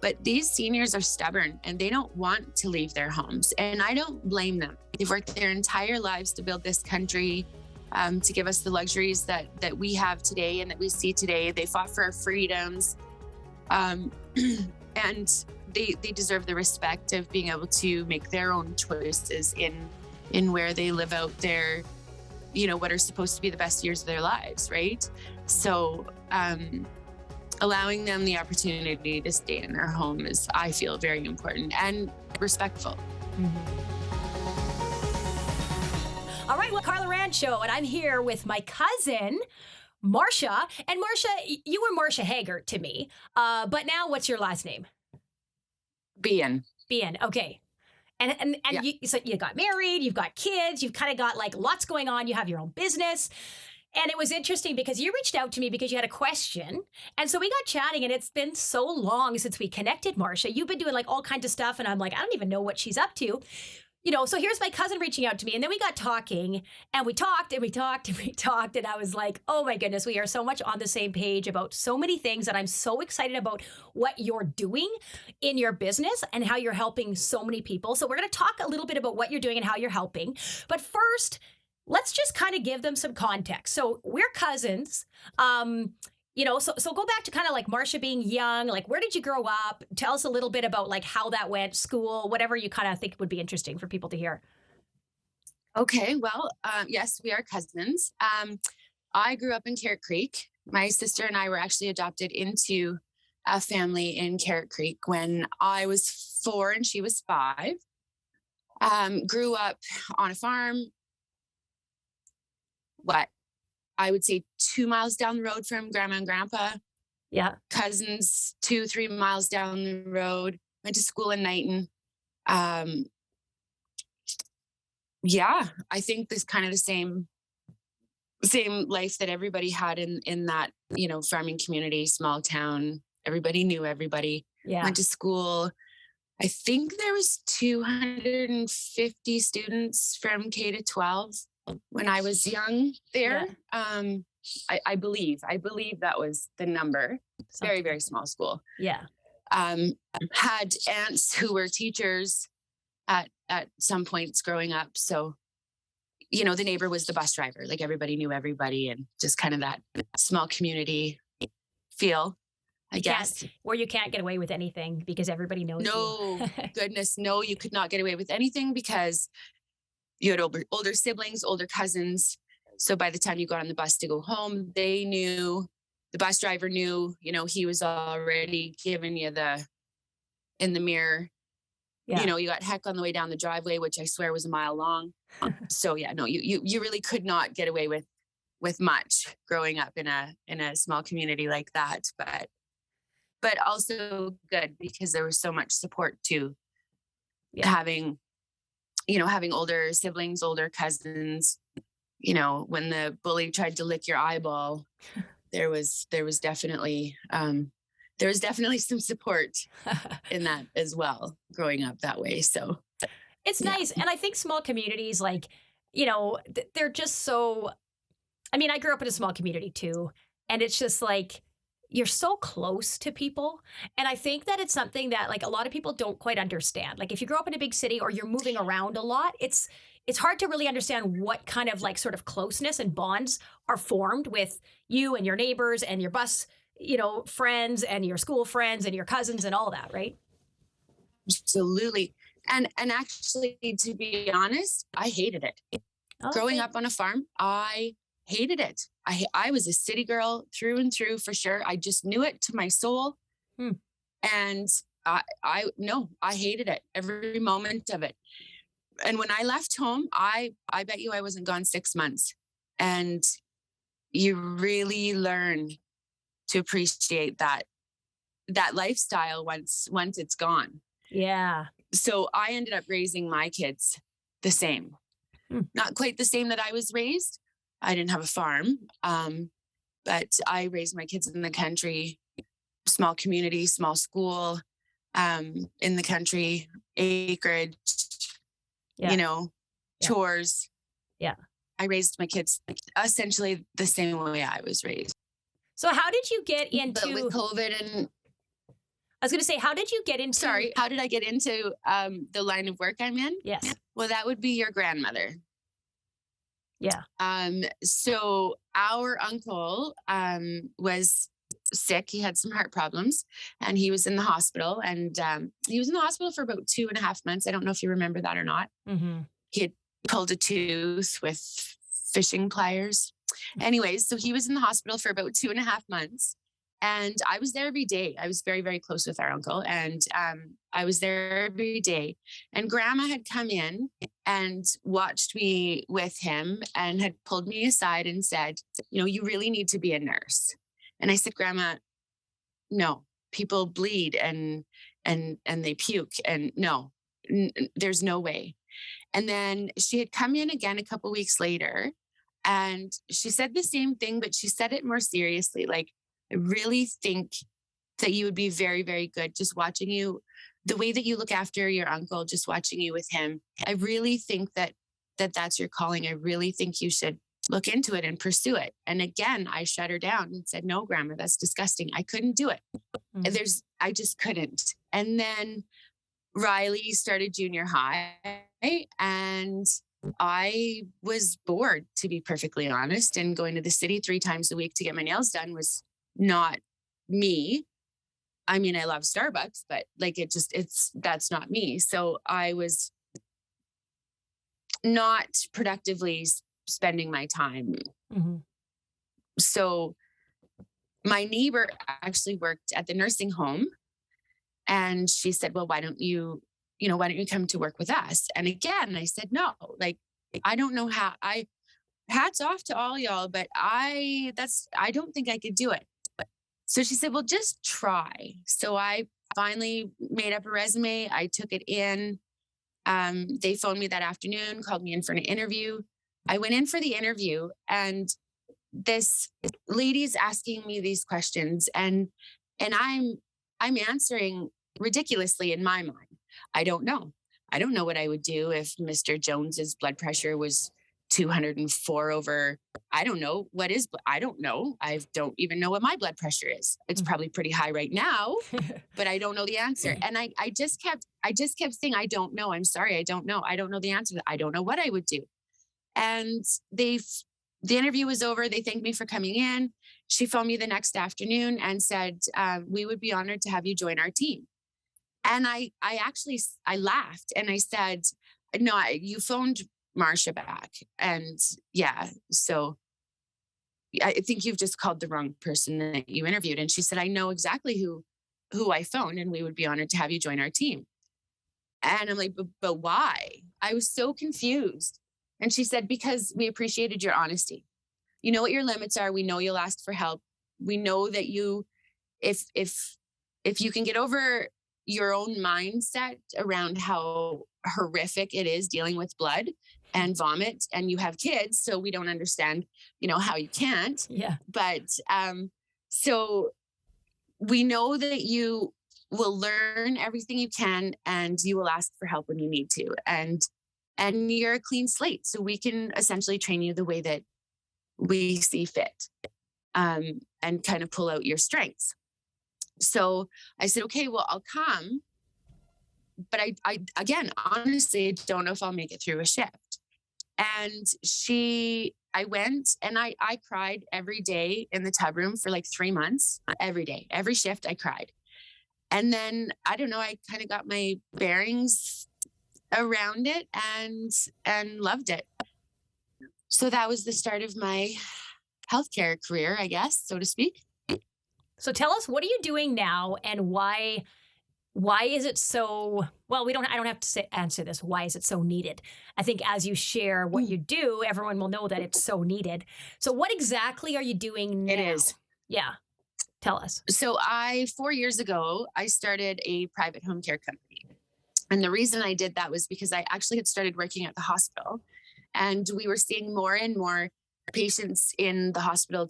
But these seniors are stubborn and they don't want to leave their homes. And I don't blame them. They've worked their entire lives to build this country, to give us the luxuries that we have today and that we see today. They fought for our freedoms. And they deserve the respect of being able to make their own choices in where they live out their, what are supposed to be the best years of their lives, right? So allowing them the opportunity to stay in their home is, I feel, very important and respectful. All right, well, Carla Rancho, and I'm here with my cousin, Marsha. And Marsha, you were Marsha Haggart to me, but now what's your last name? Behan. Behan, okay. And yeah. So you got married, you've got kids, you've kind of got like lots going on, you have your own business. And it was interesting because you reached out to me because you had a question. And so we got chatting, and it's been so long since we connected, Marsha. You've been doing like all kinds of stuff, and I'm like, I don't even know what she's up to. So here's my cousin reaching out to me, and then we got talking, and we talked, and we talked, and we talked, and I was like, oh my goodness, we are so much on the same page about so many things, and I'm so excited about what you're doing in your business and how you're helping so many people. So we're going to talk a little bit about what you're doing and how you're helping. But first, let's just kind of give them some context. So we're cousins. So go back to kind of like Marsha being young, like where did you grow up? Tell us a little bit about like how that went, school, whatever you kind of think would be interesting for people to hear. Okay, well, yes, we are cousins. I grew up in Carrot Creek. My sister and I were actually adopted into a family in Carrot Creek when I was 4 and she was 5. Grew up on a farm, I would say 2 miles down the road from grandma and grandpa. Yeah. Cousins 2-3 miles down the road. Went to school in Knighton. I think this kind of the same life that everybody had in that, farming community, small town. Everybody knew everybody. Yeah. Went to school. I think there was 250 students from K to 12 when I was young there. Yeah. I believe that was the number. Very, very small school. Yeah. Had aunts who were teachers at some points growing up. So, the neighbor was the bus driver. Like everybody knew everybody, and just kind of that small community feel, I guess. Where you can't get away with anything because everybody knows you. No, goodness, no, you could not get away with anything because you had older siblings, older cousins. So by the time you got on the bus to go home, they knew, the bus driver knew, he was already giving you in the mirror. Yeah. You got heck on the way down the driveway, which I swear was a mile long. So yeah, no, you really could not get away with much growing up in a small community like that. But also good because there was so much support too. Yeah. Having older siblings, older cousins, when the bully tried to lick your eyeball, there was definitely some support in that as well, growing up that way. So it's nice. And I think small communities, like, they're just so, I grew up in a small community too. And it's just like, you're so close to people. And I think that it's something that like a lot of people don't quite understand. Like if you grow up in a big city or you're moving around a lot, it's hard to really understand what kind of like sort of closeness and bonds are formed with you and your neighbors and your bus, friends and your school friends and your cousins and all that, right? Absolutely. And actually, to be honest, I hated it. Okay. Growing up on a farm, I hated it. I was a city girl through and through for sure. I just knew it to my soul. And I hated it, every moment of it. And when I left home, I bet you I wasn't gone 6 months. And you really learn to appreciate that lifestyle once it's gone. Yeah. So I ended up raising my kids the same. Not quite the same that I was raised. I didn't have a farm, but I raised my kids in the country, small community, small school, in the country, acreage, chores. Yeah. I raised my kids essentially the same way I was raised. So how did you get into... But with COVID and... I was going to say, how did you get into? Sorry, how did I get into the line of work I'm in? Yes. Well, that would be your grandmother. Yeah. So our uncle was sick. He had some heart problems and he was in the hospital, and he was in the hospital for about 2.5 months. I don't know if you remember that or not. Mm-hmm. He had pulled a tooth with fishing pliers. Anyways, so he was in the hospital for about 2.5 months. And I was there every day. I was very, very close with our uncle. And I was there every day. And grandma had come in and watched me with him and had pulled me aside and said, you know, you really need to be a nurse. And I said, Grandma, no, people bleed and they puke. And no, there's no way. And then she had come in again a couple weeks later and she said the same thing, but she said it more seriously. Like, I really think that you would be very, very good just watching you, the way that you look after your uncle, just watching you with him. I really think that's your calling. I really think you should look into it and pursue it. And again, I shut her down and said, no, Grandma, that's disgusting. I couldn't do it. Mm-hmm. I just couldn't. And then Riley started junior high and I was bored, to be perfectly honest, and going to the city 3 times a week to get my nails done was not me. I mean, I love Starbucks, but like that's not me. So I was not productively spending my time. Mm-hmm. So my neighbor actually worked at the nursing home and she said, well, why don't you come to work with us? And again, I said, no, like, I don't know how. Hats off to all y'all, but I don't think I could do it. So she said, well, just try. So I finally made up a resume. I took it in. They phoned me that afternoon, called me in for an interview. I went in for the interview and this lady's asking me these questions and I'm answering ridiculously in my mind. I don't know. I don't know what I would do if Mr. Jones's blood pressure was 204 over, I don't know. I don't know. I don't even know what my blood pressure is. It's probably pretty high right now, but I don't know the answer. And I just kept saying, I don't know. I'm sorry. I don't know. I don't know the answer. I don't know what I would do. And the interview was over. They thanked me for coming in. She phoned me the next afternoon and said, we would be honored to have you join our team. And I laughed and I said, no, you phoned Marsha back. And yeah, so I think you've just called the wrong person that you interviewed. And she said, I know exactly who I phoned and we would be honored to have you join our team. And I'm like, but why? I was so confused. And she said, because we appreciated your honesty. You know what your limits are. We know you'll ask for help. We know that if you can get over your own mindset around how horrific it is dealing with blood and vomit, and you have kids, so we don't understand, how you can't. Yeah. But so we know that you will learn everything you can and you will ask for help when you need to. And you're a clean slate. So we can essentially train you the way that we see fit, and kind of pull out your strengths. So I said, okay, well, I'll come. But I again, honestly, don't know if I'll make it through a shift. And I went and I cried every day in the tub room for like 3 months, every day, every shift I cried. And then, I don't know, I kind of got my bearings around it and loved it. So that was the start of my healthcare career, I guess, so to speak. So tell us, what are you doing now and why is it so, well, I don't have to answer this. Why is it so needed? I think as you share what you do, everyone will know that it's so needed. So what exactly are you doing now? It is. Yeah. Tell us. So 4 years ago, I started a private home care company. And the reason I did that was because I actually had started working at the hospital and we were seeing more and more patients in the hospital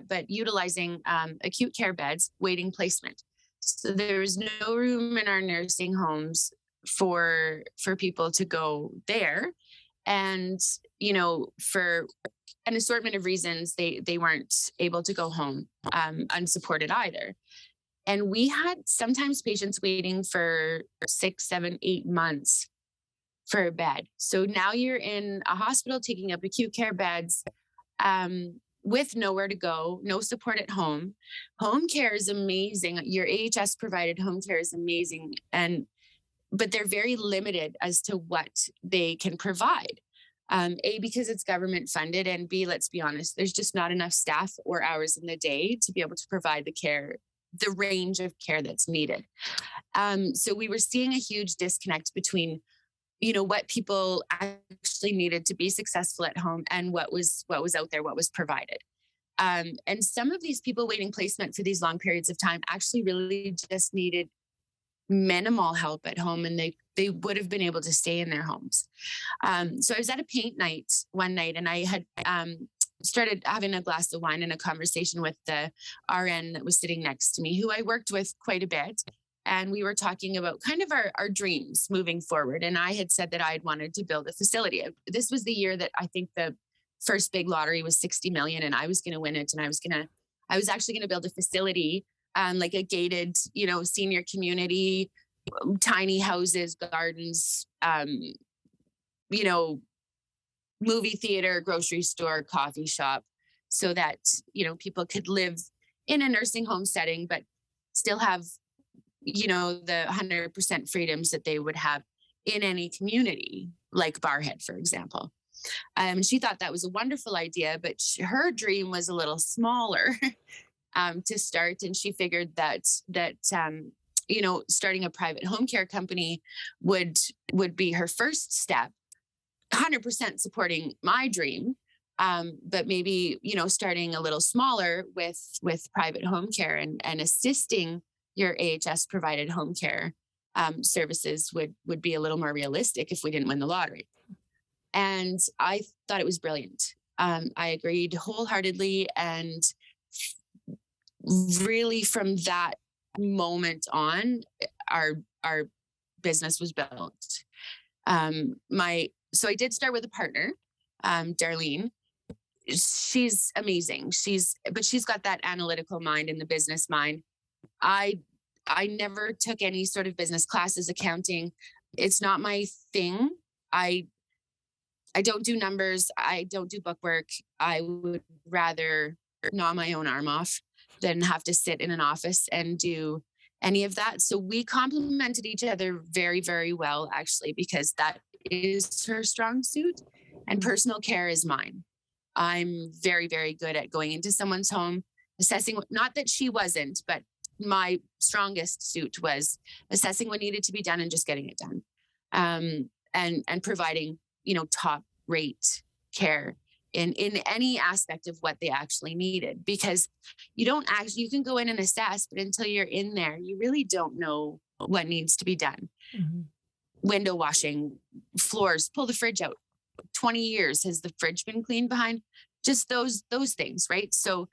but utilizing acute care beds, waiting placement. So there was no room in our nursing homes for people to go there. And, for an assortment of reasons, they weren't able to go home unsupported either. And we had sometimes patients waiting for 6, 7, 8 months for a bed. So now you're in a hospital taking up acute care beds, with nowhere to go, no support at home. Home care is amazing. Your AHS provided home care is amazing. But they're very limited as to what they can provide. A, because it's government funded, and B, let's be honest, there's just not enough staff or hours in the day to be able to provide the range of care that's needed. So we were seeing a huge disconnect between, what people actually needed to be successful at home and what was out there, what was provided. And some of these people waiting placement for these long periods of time actually really just needed minimal help at home, and they would have been able to stay in their homes. So I was at a paint night one night, and I had started having a glass of wine and a conversation with the RN that was sitting next to me, who I worked with quite a bit. And we were talking about kind of our dreams moving forward. And I had said that I had wanted to build a facility. This was the year that I think the first big lottery was 60 million, and I was going to win it. And I was actually going to build a facility, like a gated, senior community, tiny houses, gardens, movie theater, grocery store, coffee shop, so that, people could live in a nursing home setting, but still have, the 100% freedoms that they would have in any community, like Barhead, for example. She thought that was a wonderful idea, but her dream was a little smaller to start. And she figured that starting a private home care company would be her first step, 100% supporting my dream. But maybe, starting a little smaller with private home care and assisting your AHS provided home care services would be a little more realistic if we didn't win the lottery. And I thought it was brilliant. I agreed wholeheartedly. And really from that moment on, our business was built. So I did start with a partner, Darlene. She's amazing. But she's got that analytical mind and the business mind. I never took any sort of business classes, accounting. It's not my thing. I don't do numbers. I don't do bookwork. I would rather gnaw my own arm off than have to sit in an office and do any of that. So we complemented each other very, very well, actually, because that is her strong suit and personal care is mine. I'm very, very good at going into someone's home, assessing, not that she wasn't, but my strongest suit was assessing what needed to be done and just getting it done. And providing, top rate care in any aspect of what they actually needed, because you can go in and assess, but until you're in there, you really don't know what needs to be done. Mm-hmm. Window washing, floors, pull the fridge out. 20 years has the fridge been cleaned behind? Just those things, right? So,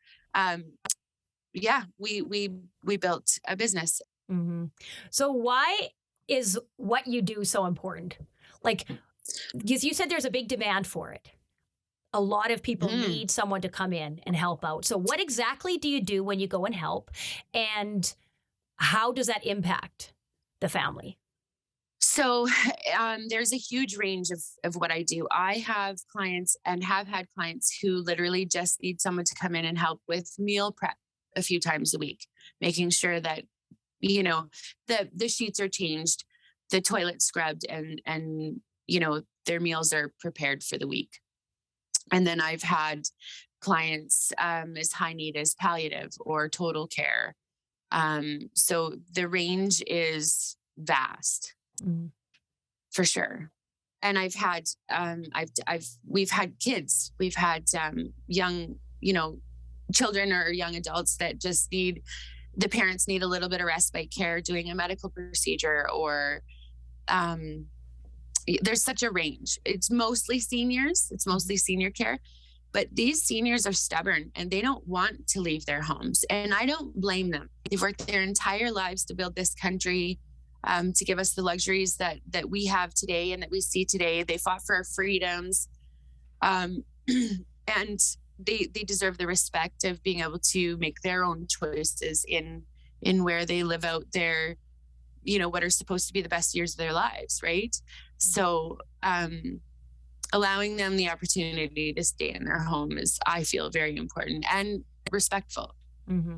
we built a business. Mm-hmm. So why is what you do so important? Like, because you said there's a big demand for it. A lot of people need someone to come in and help out. So what exactly do you do when you go and help? And how does that impact the family? So there's a huge range of what I do. I have clients and have had clients who literally just need someone to come in and help with meal prep a few times a week, making sure that, the sheets are changed, the toilet scrubbed, and their meals are prepared for the week. And then I've had clients as high need as palliative or total care. So the range is vast. Mm-hmm. For sure. And I've had, we've had kids, we've had young, children or young adults that just the parents need a little bit of respite care doing a medical procedure, or there's such a range. It's mostly seniors, it's mostly senior care, but these seniors are stubborn and they don't want to leave their homes. And I don't blame them. They've worked their entire lives to build this country, to give us the luxuries that we have today and that we see today. They fought for our freedoms, and they deserve the respect of being able to make their own choices in in where they live out their, what are supposed to be the best years of their lives, right? So allowing them the opportunity to stay in their home is, I feel, very important and respectful. Mm-hmm.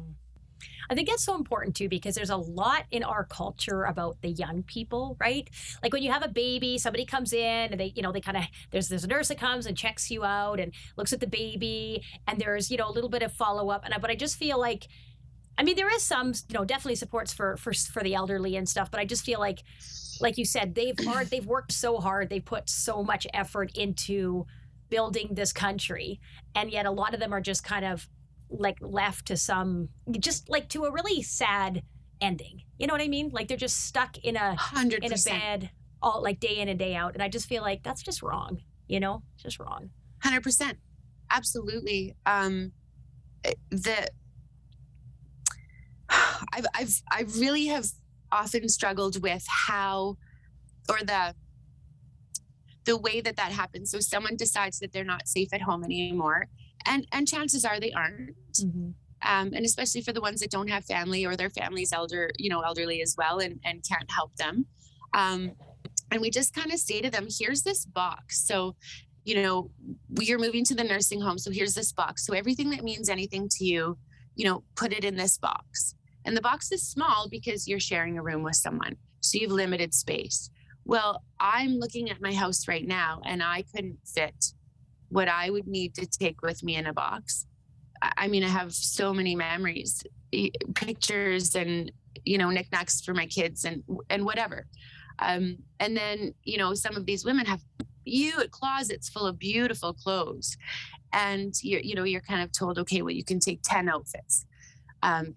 I think that's so important too, because there's a lot in our culture about the young people, right? Like when you have a baby, somebody comes in and they kind of, there's a nurse that comes and checks you out and looks at the baby, and there's, a little bit of follow up. But I just feel like, I mean, there is some, definitely supports for the elderly and stuff, but I just feel like you said, they've worked so hard. They've put so much effort into building this country. And yet a lot of them are just kind of like left to to a really sad ending. You know what I mean? Like they're just stuck in a 100%. bed all like day in and day out. And I just feel like that's just wrong, just wrong. 100%. Absolutely. I really have often struggled with how, or the way that happens. So someone decides that they're not safe at home anymore, and chances are they aren't. Mm-hmm. And especially for the ones that don't have family, or their family's elderly as well, and can't help them. And we just kind of say to them, here's this box. So, you're moving to the nursing home. So here's this box. So everything that means anything to you, put it in this box. And the box is small because you're sharing a room with someone. So you've limited space. Well, I'm looking at my house right now, and I couldn't fit what I would need to take with me in a box. I mean, I have so many memories, pictures, and, knickknacks for my kids and whatever. And then, some of these women have huge closets full of beautiful clothes. And you're kind of told, okay, well, you can take 10 outfits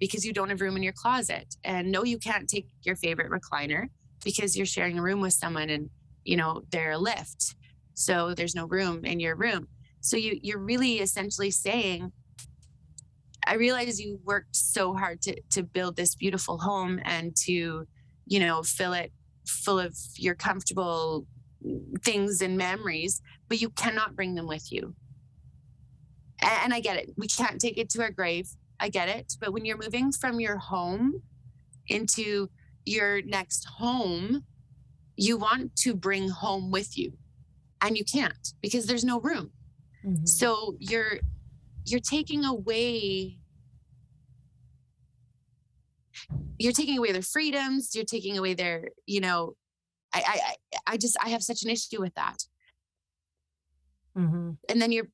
because you don't have room in your closet. And no, you can't take your favorite recliner because you're sharing a room with someone, and, they're a lift. So there's no room in your room. So you're really essentially saying, I realize you worked so hard to build this beautiful home and to, fill it full of your comfortable things and memories, but you cannot bring them with you. And I get it. We can't take it to our grave. I get it. But when you're moving from your home into your next home, you want to bring home with you, and you can't because there's no room. Mm-hmm. So you're taking away their freedoms. You're taking away their, I have such an issue with that. Mm-hmm. And then you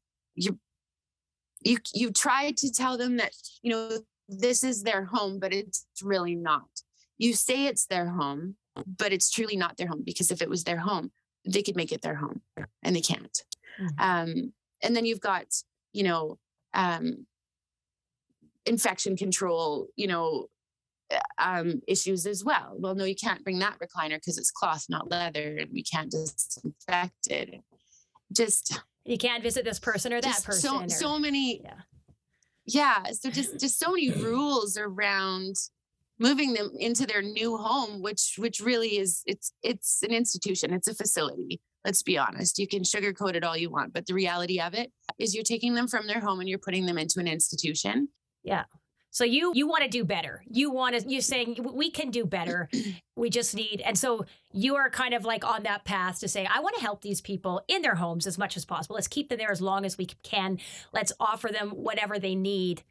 try to tell them that, this is their home, but it's really not. You say it's their home, but it's truly not their home, because if it was their home, they could make it their home, and they can't. Mm-hmm. And then you've got, infection control, issues as well. Well, no, you can't bring that recliner because it's cloth, not leather, and we can't disinfect it. You can't visit this person or that person. So many. Yeah. So just so many rules around moving them into their new home, which really is, it's an institution. It's a facility. Let's be honest. You can sugarcoat it all you want, but the reality of it is you're taking them from their home and you're putting them into an institution. Yeah. So you want to do better. You're saying we can do better. We just need, and so you are kind of like on that path to say, I want to help these people in their homes as much as possible. Let's keep them there as long as we can. Let's offer them whatever they need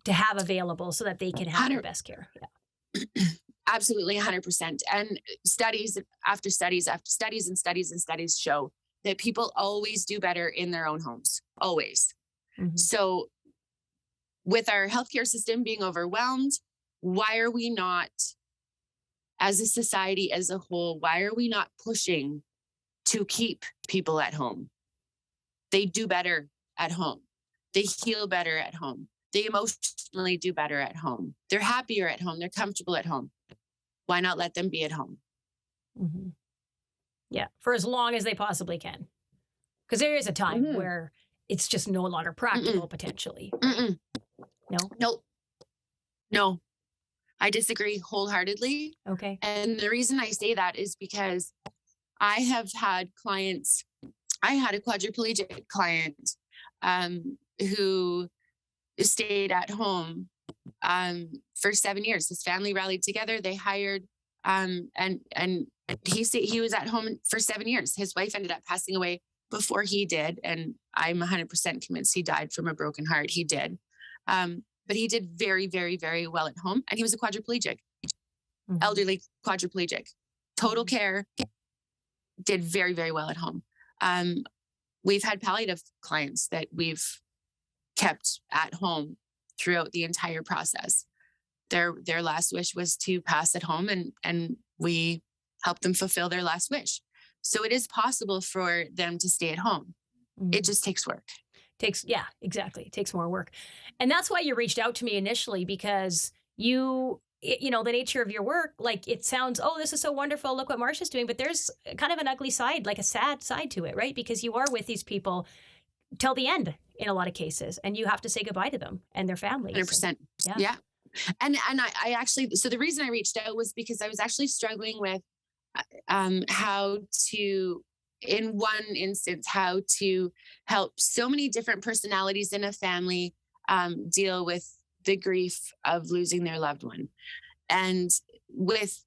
to have available so that they can have their best care. Yeah. Absolutely, 100%. And studies after studies after studies and studies and studies show that people always do better in their own homes, always. Mm-hmm. So with our healthcare system being overwhelmed, why are we not, as a society as a whole, why are we not pushing to keep people at home? They do better at home. They heal better at home. They emotionally do better at home. They're happier at home. They're comfortable at home. Why not let them be at home? Mm-hmm. Yeah, for as long as they possibly can. Because there is a time mm-hmm. where it's just no longer practical, mm-mm. potentially. Mm-mm. No? No. I disagree wholeheartly. Okay. And the reason I say that is because I have had clients, I had a quadriplegic client who stayed at home for 7 years. His family rallied together. They hired, and he was at home for 7 years. His wife ended up passing away before he did, and I'm 100% convinced he died from a broken heart. He did, but he did very, very, very well at home, and he was a quadriplegic, elderly quadriplegic, total care. Did very, very well at home. We've had palliative clients that we've kept at home throughout the entire process. Their last wish was to pass at home, and we helped them fulfill their last wish. So it is possible for them to stay at home. It just takes work. Yeah, exactly. It takes more work. And that's why you reached out to me initially, because the nature of your work, like, it sounds, oh, this is so wonderful, look what Marsha's doing, but there's kind of an ugly side, like a sad side to it, right? Because you are with these people till the end in a lot of cases, and you have to say goodbye to them and their families. 100%. Yeah. And I actually, so the reason I reached out was because I was actually struggling with how to, in one instance, how to help so many different personalities in a family deal with the grief of losing their loved one. And with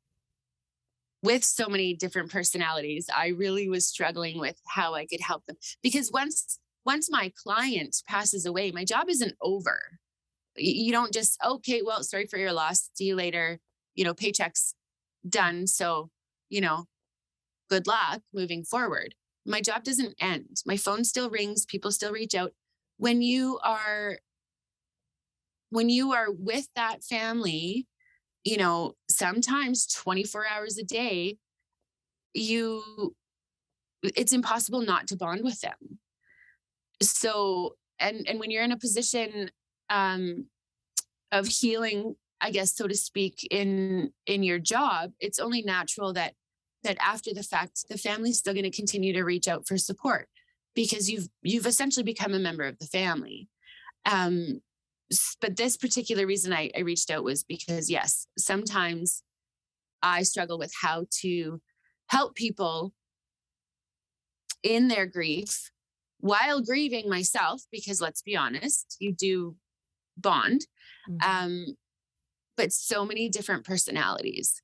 so many different personalities, I really was struggling with how I could help them. Because once my client passes away, my job isn't over. You don't just, okay, well, sorry for your loss, see you later, paycheck's done. So, good luck moving forward. My job doesn't end. My phone still rings. People still reach out. When you are with that family, sometimes 24 hours a day, it's impossible not to bond with them. So, and when you're in a position of healing, I guess, so to speak, in your job, it's only natural that after the fact, the family's still going to continue to reach out for support, because you've essentially become a member of the family. But this particular reason I reached out was because, yes, sometimes I struggle with how to help people in their grief while grieving myself, because let's be honest, you do bond. But so many different personalities.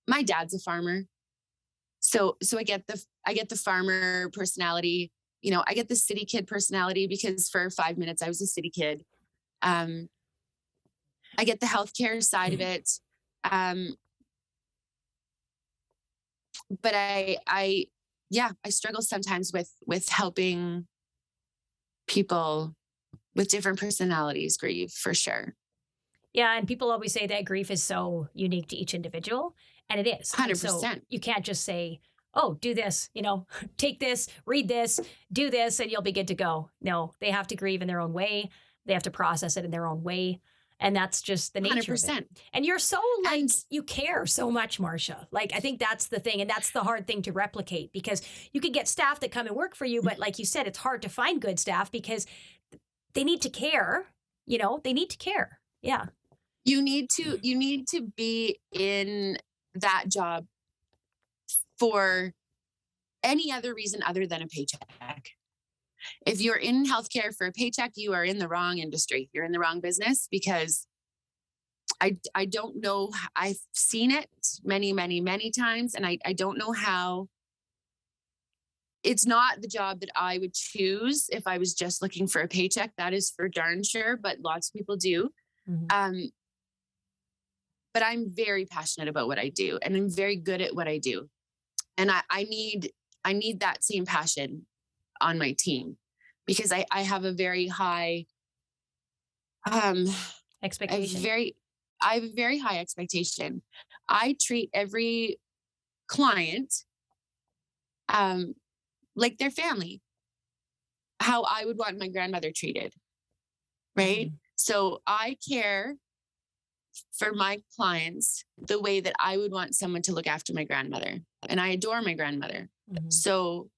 My dad's a farmer. So I get the farmer personality. I get the city kid personality, because for 5 minutes I was a city kid. I get the healthcare side of it. But I struggle sometimes with helping people with different personalities grieve, for sure. Yeah, and people always say that grief is so unique to each individual, and it is. 100%. So you can't just say, oh, do this, take this, read this, do this, and you'll be good to go. No, they have to grieve in their own way. They have to process it in their own way. And that's just the nature 100%. of it. And you're so, you care so much, Marsha. Like, I think that's the thing. And that's the hard thing to replicate, because you could get staff that come and work for you. But like you said, it's hard to find good staff because they need to care. They need to care. Yeah. You need to be in that job for any other reason other than a paycheck. If you're in healthcare for a paycheck, you are in the wrong industry. You're in the wrong business, because I don't know. I've seen it many, many, many times, and I don't know how. It's not the job that I would choose if I was just looking for a paycheck. That is for darn sure, but lots of people do. But I'm very passionate about what I do, and I'm very good at what I do. And I need that same passion on my team, because I have a very high expectation. I have a very high expectation. I treat every client like their family, how I would want my grandmother treated. Right? So I care for my clients the way that I would want someone to look after my grandmother. And I adore my grandmother. So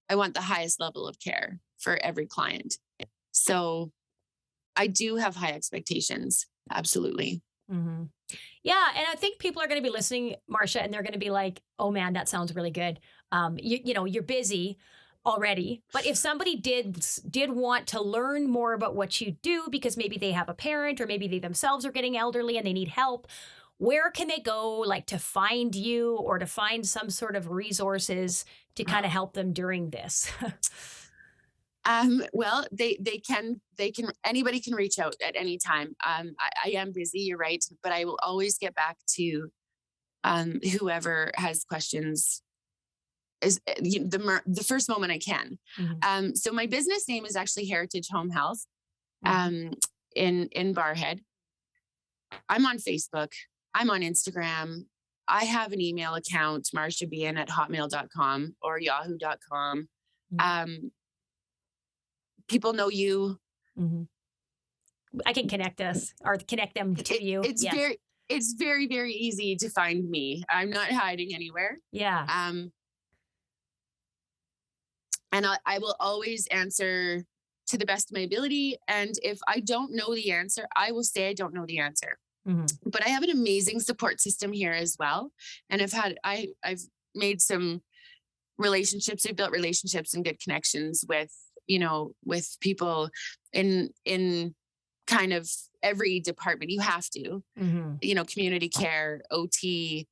I want the highest level of care for every client. So I do have high expectations. Absolutely. Yeah. And I think people are going to be listening, Marsha, and they're going to be like, oh man, that sounds really good. You're busy, already. But if somebody did want to learn more about what you do, because maybe they have a parent or maybe they themselves are getting elderly and they need help, where can they go, like, to find you or to find some sort of resources to kind of help them during this? Well, they can, anybody can reach out at any time. I am busy, you're right, but I will always get back to whoever has questions is the first moment I can. So my business name is actually Heritage Home Health in Barhead. I'm on Facebook. I'm on Instagram. I have an email account, marshabehan@hotmail.com or yahoo.com. People know you. I can connect us or connect them to you. It's very, very easy to find me. I'm not hiding anywhere. Yeah. And I will always answer to the best of my ability. And if I don't know the answer, I will say I don't know the answer. But I have an amazing support system here as well. And I've made some relationships. I've built relationships and good connections with people in kind of every department. You have to, community care, OT,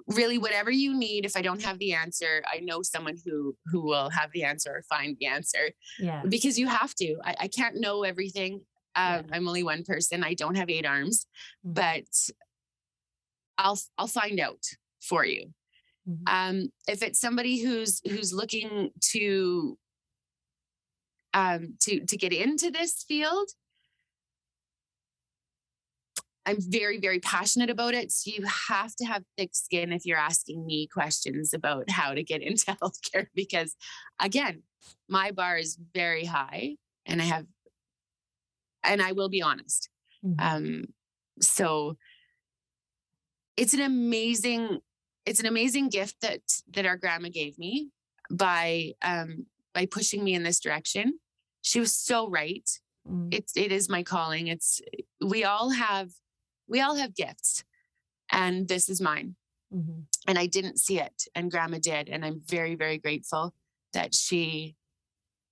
really whatever you need. If I don't have the answer, I know someone who will have the answer or find the answer. Yeah. Because you have to. I can't know everything. I'm only one person. I don't have 8 arms, but I'll find out for you. If it's somebody who's looking to get into this field, I'm very, very passionate about it. So you have to have thick skin if you're asking me questions about how to get into healthcare, because again, my bar is very high and I will be honest. So it's an amazing gift that our grandma gave me by pushing me in this direction. She was so right. It is my calling. We all have gifts, and this is mine. And I didn't see it, and grandma did. And I'm very, very grateful that she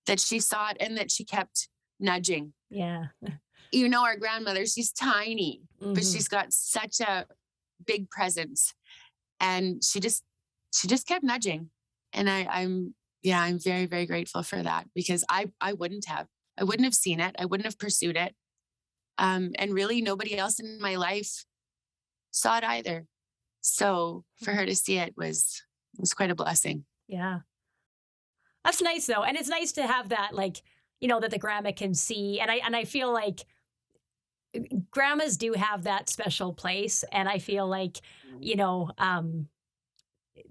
saw it and that she kept nudging. Yeah. Our grandmother, she's tiny, but she's got such a big presence, and she just kept nudging. And I'm very, very grateful for that, because I wouldn't have seen it. I wouldn't have pursued it. And really nobody else in my life saw it either. So for her to see it was quite a blessing. Yeah. That's nice though. And it's nice to have that, like, that the grandma can see. And I feel like grandmas do have that special place. And I feel like,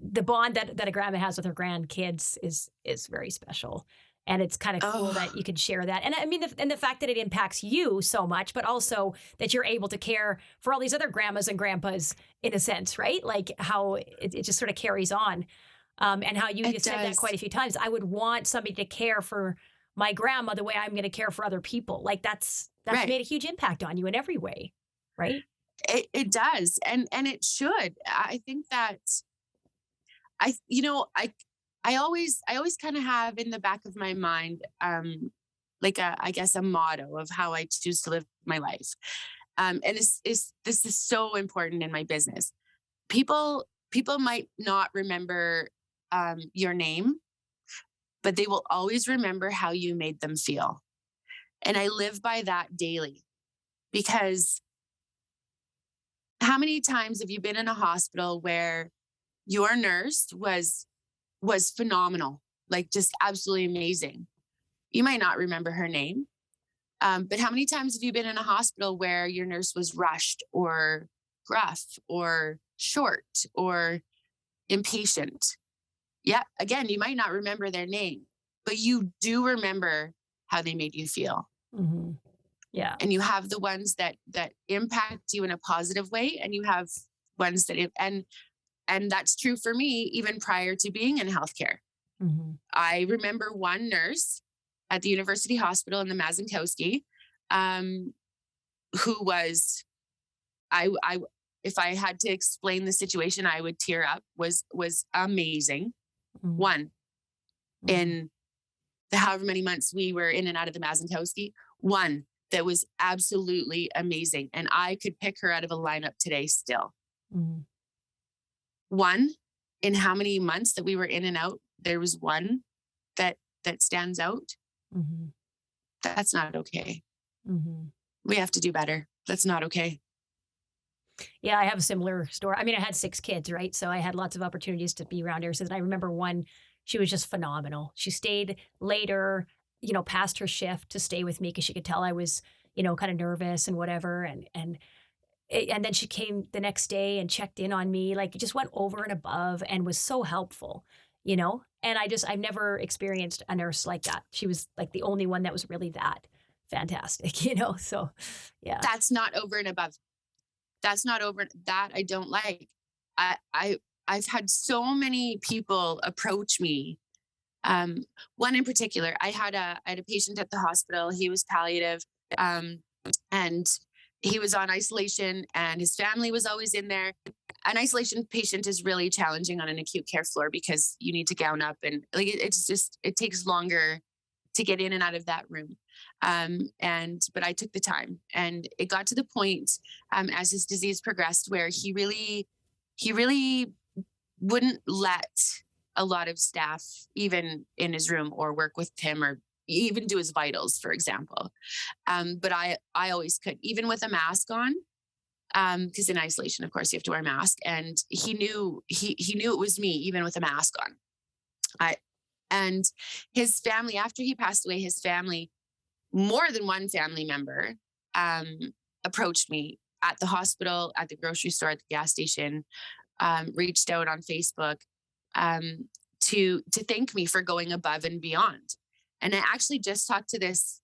the bond that a grandma has with her grandkids is very special. And it's kind of cool that you can share that. And I mean, the fact that it impacts you so much, but also that you're able to care for all these other grandmas and grandpas in a sense, right? Like how it just sort of carries on. And how you just said that quite a few times. I would want somebody to care for my grandma the way I'm going to care for other people. Like that's right. Made a huge impact on you in every way, right? It does. And it should. I think that I always kind of have in the back of my mind, I guess a motto of how I choose to live my life. And this is so important in my business. People might not remember your name, but they will always remember how you made them feel. And I live by that daily, because how many times have you been in a hospital where your nurse was phenomenal, like just absolutely amazing? You might not remember her name, but how many times have you been in a hospital where your nurse was rushed or gruff or short or impatient? Yeah, again, you might not remember their name, but you do remember how they made you feel. Yeah. And you have the ones that impact you in a positive way, and you have ones that and that's true for me even prior to being in healthcare. I remember one nurse at the University Hospital in the Mazankowski, who was, if I had to explain the situation, I would tear up, was amazing. One in the however many months we were in and out of the Mazankowski, one that was absolutely amazing. And I could pick her out of a lineup today still. Mm-hmm. One in how many months that we were in and out, there was one that stands out. Mm-hmm. That's not okay. Mm-hmm. We have to do better. That's not okay. Yeah, I have a similar story. I mean, I had 6 kids, right? So I had lots of opportunities to be around her. So I remember one, she was just phenomenal. She stayed later, past her shift to stay with me because she could tell I was, kind of nervous and whatever. And then she came the next day and checked in on me, like just went over and above and was so helpful, And I've never experienced a nurse like that. She was like the only one that was really that fantastic, So, yeah. That's not over and above. That's not over. That I don't like. I've had so many people approach me. One in particular, I had a patient at the hospital. He was palliative, and he was on isolation, and his family was always in there. An isolation patient is really challenging on an acute care floor because you need to gown up, and like it takes longer to get in and out of that room. But I took the time, and it got to the point, as his disease progressed, where he really wouldn't let a lot of staff even in his room or work with him or even do his vitals, for example. But I always could, even with a mask on, because in isolation, of course, you have to wear a mask. And he knew it was me, even with a mask on. And his family, after he passed away, his family, more than one family member, approached me at the hospital, at the grocery store, at the gas station, reached out on Facebook, to thank me for going above and beyond. And I actually just talked to this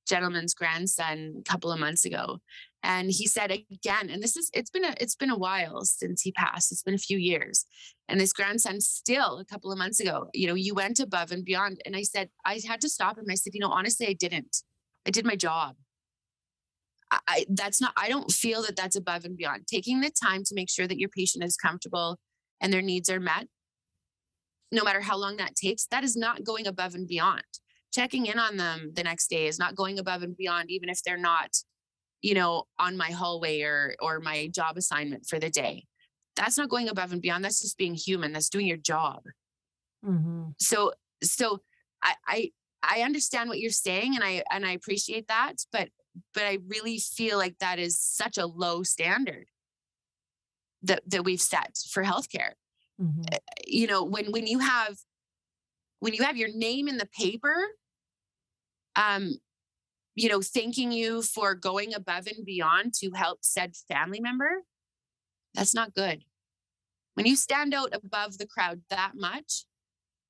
gentleman's grandson a couple of months ago, and he said again, and it's been a while since he passed. It's been a few years, and this grandson still a couple of months ago, you went above and beyond. And I said, I had to stop him. I said, honestly, I didn't. I did my job. I don't feel that that's above and beyond. Taking the time to make sure that your patient is comfortable and their needs are met, no matter how long that takes, that is not going above and beyond. Checking in on them the next day is not going above and beyond, even if they're not, on my hallway or my job assignment for the day. That's not going above and beyond. That's just being human. That's doing your job. Mm-hmm. So I understand what you're saying, and I appreciate that, but I really feel like that is such a low standard that we've set for healthcare. Mm-hmm. When you have your name in the paper, thanking you for going above and beyond to help said family member, that's not good. When you stand out above the crowd that much,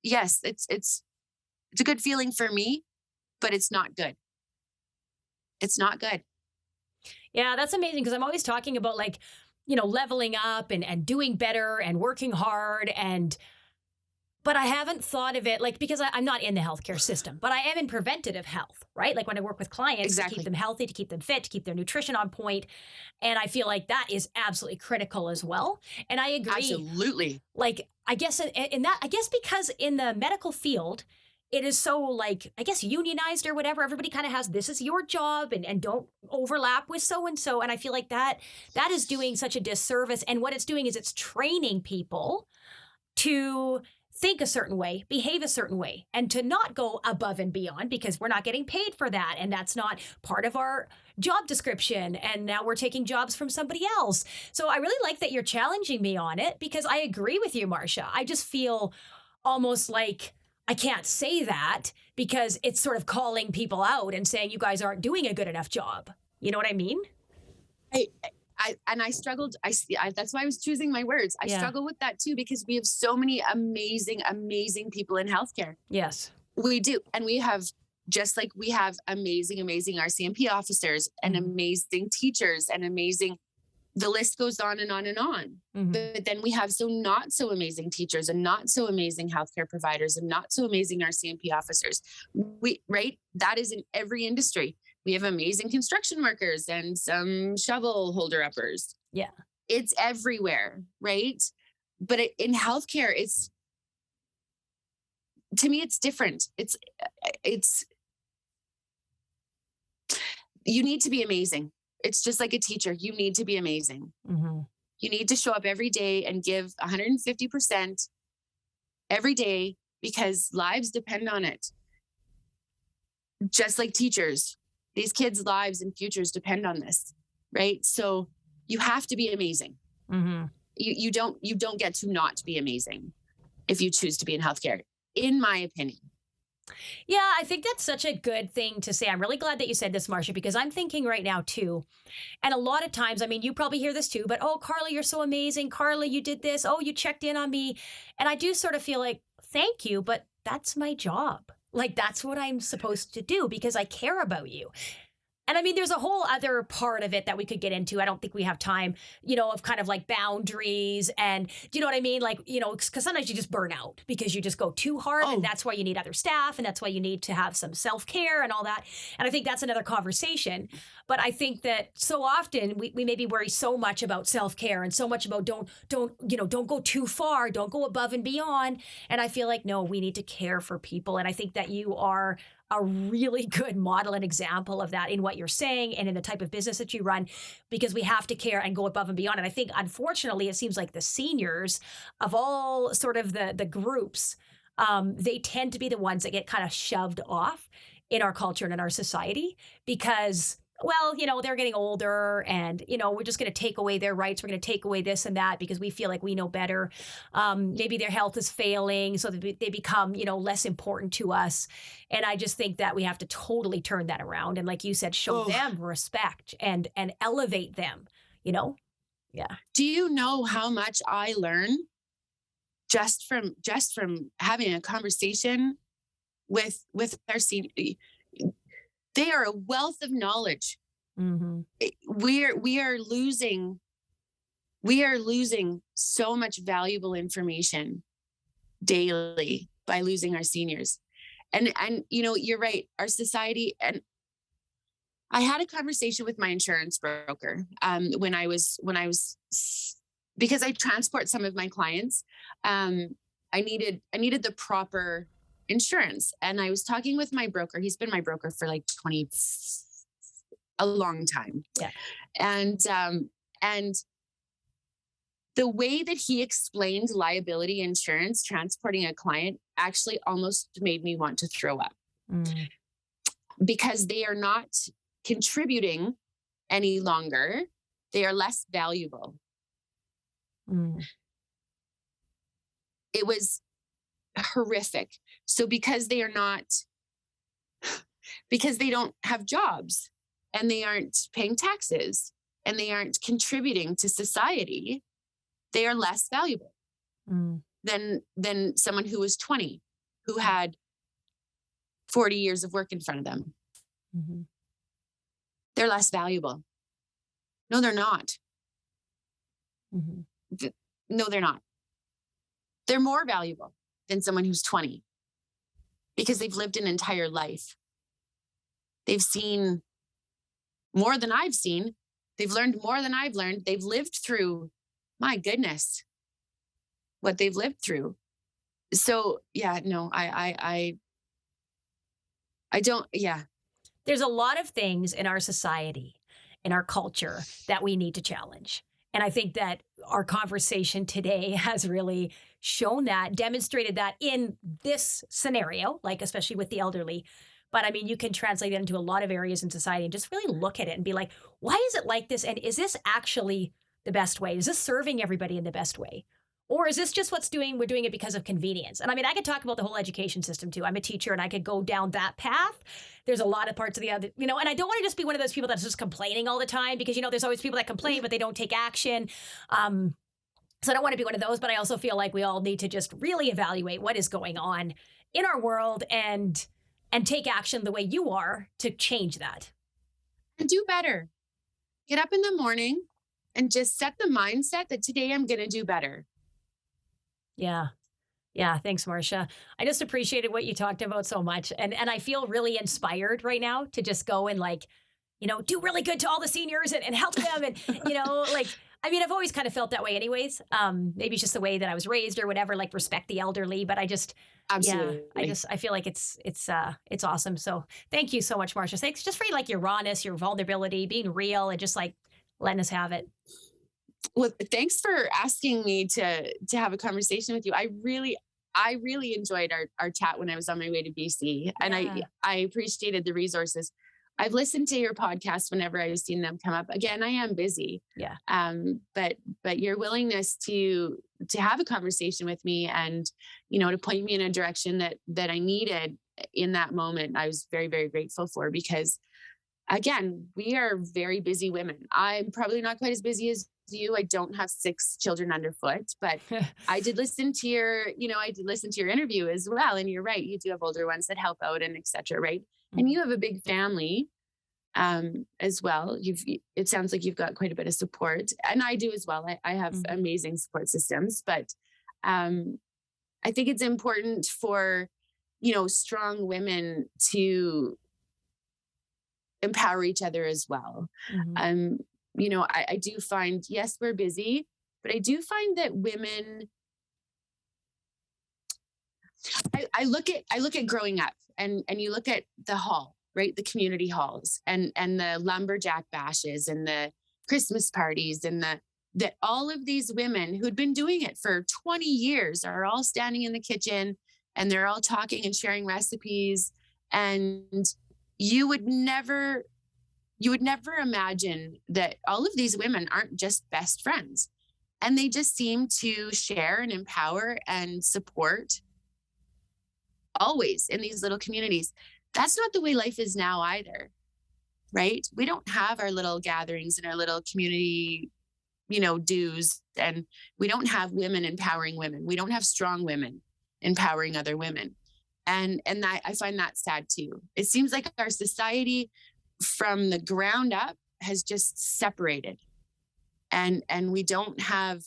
yes, it's a good feeling for me, but it's not good. It's not good. Yeah, that's amazing, because I'm always talking about leveling up and doing better and working hard, but I haven't thought of it because I'm not in the healthcare system, but I am in preventative health, right? Like when I work with clients, Exactly. To keep them healthy, to keep them fit, to keep their nutrition on point. And I feel like that is absolutely critical as well. And I agree. Absolutely. I guess because in the medical field, it is so unionized or whatever. Everybody kind of has, this is your job, and don't overlap with so-and-so. And I feel like that is doing such a disservice. And what it's doing is it's training people to think a certain way, behave a certain way, and to not go above and beyond, because we're not getting paid for that. And that's not part of our job description. And now we're taking jobs from somebody else. So I really like that you're challenging me on it, because I agree with you, Marsha. I just feel almost like I can't say that, because it's sort of calling people out and saying you guys aren't doing a good enough job. You know what I mean? I struggled. That's why I was choosing my words. I struggle with that too, because we have so many amazing, amazing people in healthcare. Yes, we do. And we have, just like we have amazing, amazing RCMP officers and amazing teachers and amazing, the list goes on and on and on. Mm-hmm. But then we have not so amazing teachers and not so amazing healthcare providers and not so amazing RCMP officers. Right? That is in every industry. We have amazing construction workers and some shovel holder uppers. Yeah. It's everywhere, right? But in healthcare, to me, it's different. It's, you need to be amazing. It's just like a teacher. You need to be amazing. Mm-hmm. You need to show up every day and give 150% every day, because lives depend on it. Just like teachers, these kids' lives and futures depend on this, right? So you have to be amazing. Mm-hmm. You don't get to not be amazing if you choose to be in healthcare, in my opinion. Yeah, I think that's such a good thing to say. I'm really glad that you said this, Marsha, because I'm thinking right now too. And a lot of times, I mean, you probably hear this too, but oh, Carla, you're so amazing. Carla, you did this. Oh, you checked in on me. And I do sort of feel like, thank you, but that's my job. Like, that's what I'm supposed to do because I care about you. And I mean, there's a whole other part of it that we could get into. I don't think we have time, of kind of like boundaries and, do you know what I mean? Like, because sometimes you just burn out because you just go too hard. Oh. And that's why you need other staff. And that's why you need to have some self-care and all that. And I think that's another conversation. But I think that so often we maybe worry so much about self-care and so much about don't go too far, don't go above and beyond. And I feel like, no, we need to care for people. And I think that you are a really good model and example of that in what you're saying and in the type of business that you run, because we have to care and go above and beyond. And I think, unfortunately, it seems like the seniors of all sort of the groups, they tend to be the ones that get kind of shoved off in our culture and in our society because, well, they're getting older and, we're just going to take away their rights. We're going to take away this and that because we feel like we know better. Maybe their health is failing, so they become, less important to us. And I just think that we have to totally turn that around. And like you said, show them respect and elevate them, Yeah. Do you know how much I learn just from having a conversation with our senior? They are a wealth of knowledge. Mm-hmm. We are losing so much valuable information daily by losing our seniors. And you're right. Our society, and I had a conversation with my insurance broker when I was because I transport some of my clients. I needed the proper insurance. And I was talking with my broker. He's been my broker for like a long time. Yeah. And the way that he explained liability insurance, transporting a client, actually almost made me want to throw up. Because they are not contributing any longer. They are less valuable. It was horrific. So because they don't have jobs and they aren't paying taxes and they aren't contributing to society, they are less valuable than someone who was 20, who had 40 years of work in front of them. Mm-hmm. They're less valuable. No, they're not. Mm-hmm. No, they're not. They're more valuable than someone who's 20 because they've lived an entire life. They've seen more than I've seen. They've learned more than I've learned. They've lived through, my goodness, what they've lived through. So yeah, no, I don't, yeah. There's a lot of things in our society, in our culture, that we need to challenge. And I think that our conversation today has really shown that, demonstrated that in this scenario, like especially with the elderly. But I mean, you can translate it into a lot of areas in society and just really look at it and be like, why is it like this? And is this actually the best way? Is this serving everybody in the best way? Or is this just we're doing it because of convenience? And I mean, I could talk about the whole education system too. I'm a teacher and I could go down that path. There's a lot of parts of the other, and I don't want to just be one of those people that's just complaining all the time because, there's always people that complain, but they don't take action. So I don't want to be one of those, but I also feel like we all need to just really evaluate what is going on in our world and take action the way you are to change that. And do better. Get up in the morning and just set the mindset that today I'm going to do better. Yeah. Yeah. Thanks, Marsha. I just appreciated what you talked about so much. And I feel really inspired right now to just go and do really good to all the seniors and help them. And, I mean, I've always kind of felt that way anyways. Maybe it's just the way that I was raised or whatever, like respect the elderly, but I just, Absolutely. I feel like it's awesome. So thank you so much, Marsha. Thanks just for like your rawness, your vulnerability, being real and just like letting us have it. Well, thanks for asking me to have a conversation with you. I really enjoyed our chat when I was on my way to BC, and I appreciated the resources. I've listened to your podcast whenever I've seen them come up. Again, I am busy. Yeah. But your willingness to have a conversation with me and, to point me in a direction that I needed in that moment, I was very, very grateful for, because again, we are very busy women. I'm probably not quite as busy as you. I don't have 6 children underfoot, but I did listen to your interview as well. And you're right. You do have older ones that help out and et cetera. Right. Mm-hmm. And you have a big family, as well. It sounds like you've got quite a bit of support, and I do as well. I have amazing support systems, but, I think it's important for, strong women to empower each other as well. Mm-hmm. I do find, yes, we're busy, but I do find that women, I look at growing up, and you look at the hall, right? The community halls and the lumberjack bashes and the Christmas parties, and that all of these women who'd been doing it for 20 years are all standing in the kitchen, and they're all talking and sharing recipes. And you would never imagine that all of these women aren't just best friends, and they just seem to share and empower and support always in these little communities. That's not the way life is now either, right? We don't have our little gatherings and our little community, dues, and we don't have women empowering women. We don't have strong women empowering other women. And that, I find that sad too. It seems like our society from the ground up has just separated, and we don't have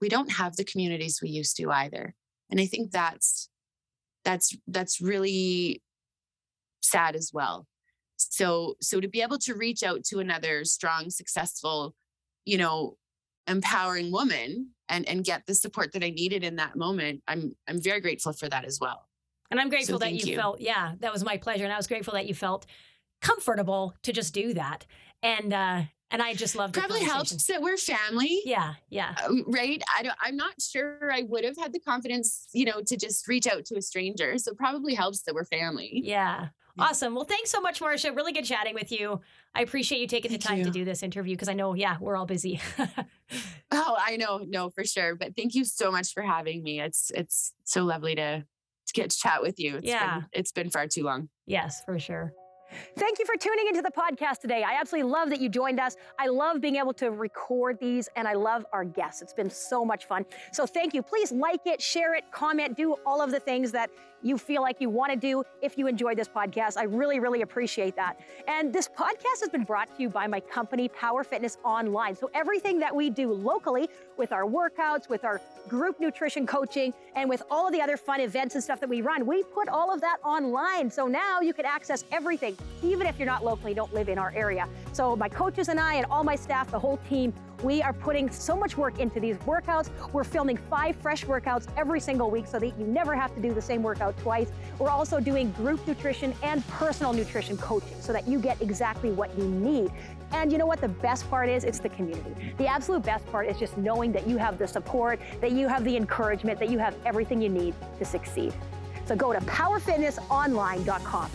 the communities we used to either. And I think that's really sad as well. So to be able to reach out to another strong, successful, empowering woman and get the support that I needed in that moment, I'm very grateful for that as well. And I'm grateful that you felt, that was my pleasure. And I was grateful that you felt comfortable to just do that. And I just loved it. Probably helps that we're family. Yeah. Right. I'm not sure I would have had the confidence, to just reach out to a stranger. So it probably helps that we're family. Yeah. Awesome. Well, thanks so much, Marsha. Really good chatting with you. I appreciate you taking the time to do this interview, because I know, we're all busy. Oh, I know. No, for sure. But thank you so much for having me. It's so lovely to get to chat with you. It's been far too long. Yes, for sure. Thank you for tuning into the podcast today. I absolutely love that you joined us. I love being able to record these, and I love our guests. It's been so much fun. So thank you. Please like it, share it, comment, do all of the things that you feel like you want to do if you enjoyed this podcast. I really, really appreciate that. And this podcast has been brought to you by my company, Power Fitness Online. So everything that we do locally with our workouts, with our group nutrition coaching, and with all of the other fun events and stuff that we run, we put all of that online. So now you can access everything, even if you're not locally, don't live in our area. So my coaches and I and all my staff, the whole team, we are putting so much work into these workouts. We're filming 5 fresh workouts every single week so that you never have to do the same workout twice. We're also doing group nutrition and personal nutrition coaching so that you get exactly what you need. And you know what the best part is? It's the community. The absolute best part is just knowing that you have the support, that you have the encouragement, that you have everything you need to succeed. So go to powerfitnessonline.com.